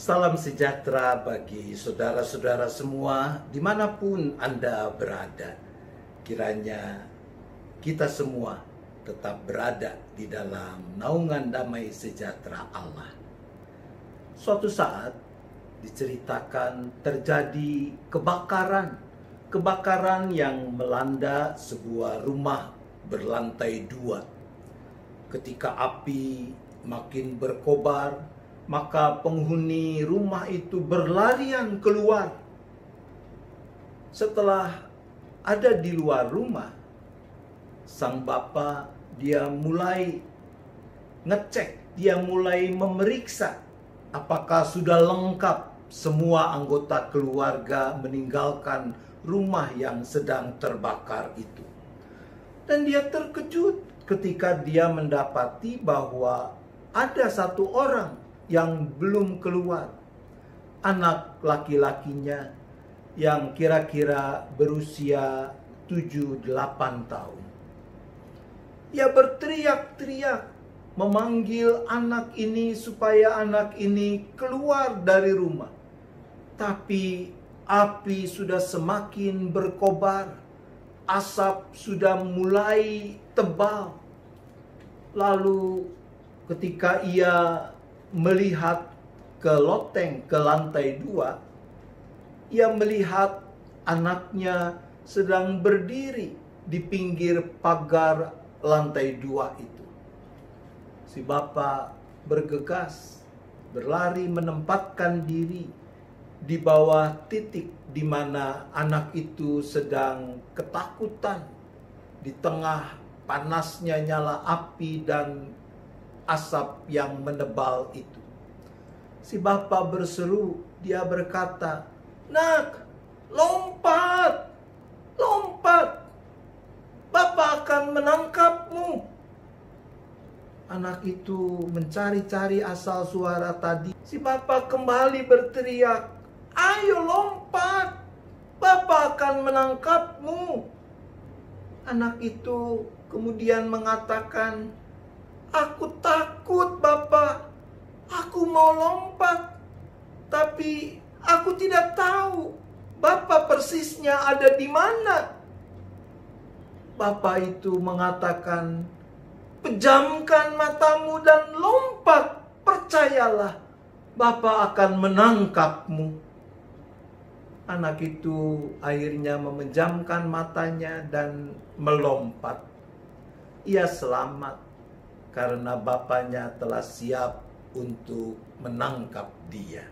Salam sejahtera bagi saudara-saudara semua dimanapun Anda berada. Kiranya kita semua tetap berada di dalam naungan damai sejahtera Allah. Suatu saat diceritakan terjadi kebakaran yang melanda sebuah rumah berlantai 2. Ketika api makin berkobar, maka penghuni rumah itu berlarian keluar. Setelah ada di luar rumah, sang bapak dia mulai ngecek, dia mulai memeriksa apakah sudah lengkap semua anggota keluarga meninggalkan rumah yang sedang terbakar itu. Dan dia terkejut ketika dia mendapati bahwa ada satu orang yang belum keluar. Anak laki-lakinya yang kira-kira berusia 7-8 tahun. Ia berteriak-teriak memanggil anak ini supaya anak ini keluar dari rumah. Tapi api sudah semakin berkobar. Asap sudah mulai tebal. Lalu ketika ia melihat ke loteng, ke lantai 2, ia melihat anaknya sedang berdiri di pinggir pagar lantai 2 itu. Si bapak bergegas, berlari menempatkan diri di bawah titik di mana anak itu sedang ketakutan di tengah panasnya nyala api dan asap yang menebal itu. Si bapak berseru, dia berkata, "Nak, lompat, lompat, Bapak akan menangkapmu." Anak itu mencari-cari asal suara tadi. Si bapak kembali berteriak, "Ayo lompat, Bapak akan menangkapmu." Anak itu kemudian mengatakan, "Aku takut, Bapak. Aku mau lompat, tapi aku tidak tahu Bapak persisnya ada di mana." Bapak itu mengatakan, "Pejamkan matamu dan lompat. Percayalah, Bapak akan menangkapmu." Anak itu akhirnya memejamkan matanya dan melompat. Ia selamat karena bapaknya telah siap untuk menangkap dia.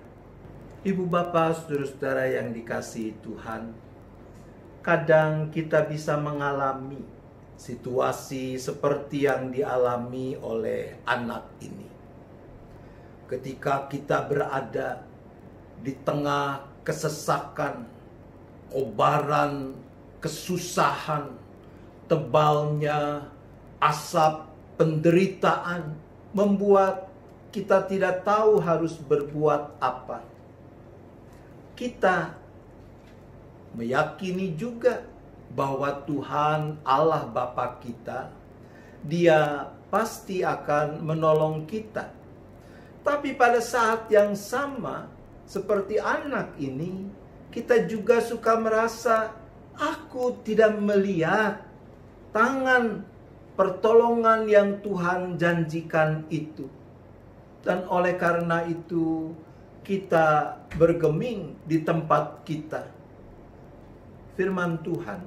Ibu bapak, saudara-saudara yang dikasihi Tuhan, kadang kita bisa mengalami situasi seperti yang dialami oleh anak ini. Ketika kita berada di tengah kesesakan, kobaran, kesusahan, tebalnya asap, penderitaan, membuat kita tidak tahu harus berbuat apa. Kita meyakini juga bahwa Tuhan Allah Bapa kita, Dia pasti akan menolong kita. Tapi pada saat yang sama, seperti anak ini, kita juga suka merasa, aku tidak melihat tangan pertolongan yang Tuhan janjikan itu. Dan oleh karena itu, kita bergeming di tempat kita. Firman Tuhan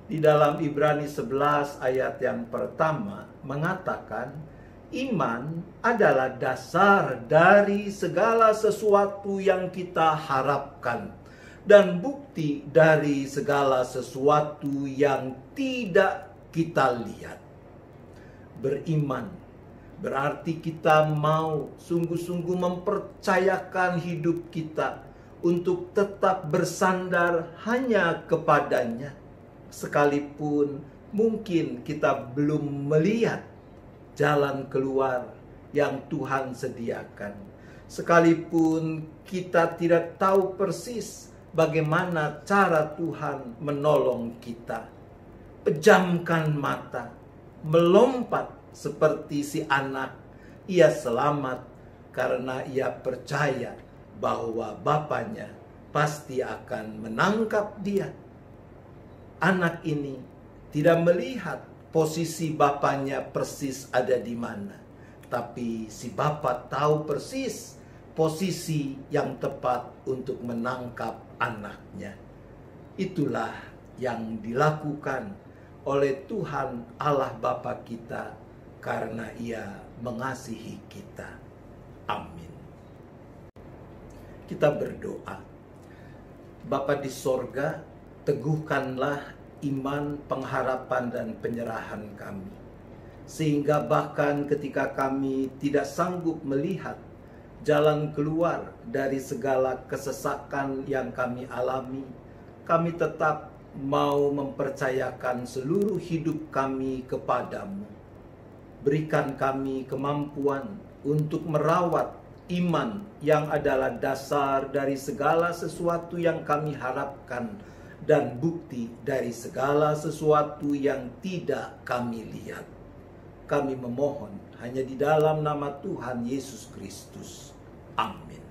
di dalam Ibrani 11 ayat yang pertama mengatakan, iman adalah dasar dari segala sesuatu yang kita harapkan dan bukti dari segala sesuatu yang tidak kita lihat. Beriman berarti kita mau sungguh-sungguh mempercayakan hidup kita untuk tetap bersandar hanya kepadanya, sekalipun mungkin kita belum melihat jalan keluar yang Tuhan sediakan, sekalipun kita tidak tahu persis bagaimana cara Tuhan menolong kita. Pejamkan mata, melompat seperti si anak. Ia selamat karena ia percaya bahwa bapaknya pasti akan menangkap dia. Anak ini tidak melihat posisi bapaknya persis ada di mana, tapi si bapak tahu persis posisi yang tepat untuk menangkap anaknya. Itulah yang dilakukan oleh Tuhan Allah Bapa kita karena Ia mengasihi kita. Amin. Kita berdoa. Bapa di sorga, teguhkanlah iman, pengharapan, dan penyerahan kami. Sehingga bahkan ketika kami tidak sanggup melihat jalan keluar dari segala kesesakan yang kami alami, kami tetap mau mempercayakan seluruh hidup kami kepadamu. Berikan kami kemampuan untuk merawat iman yang adalah dasar dari segala sesuatu yang kami harapkan dan bukti dari segala sesuatu yang tidak kami lihat. Kami memohon hanya di dalam nama Tuhan Yesus Kristus. Amin.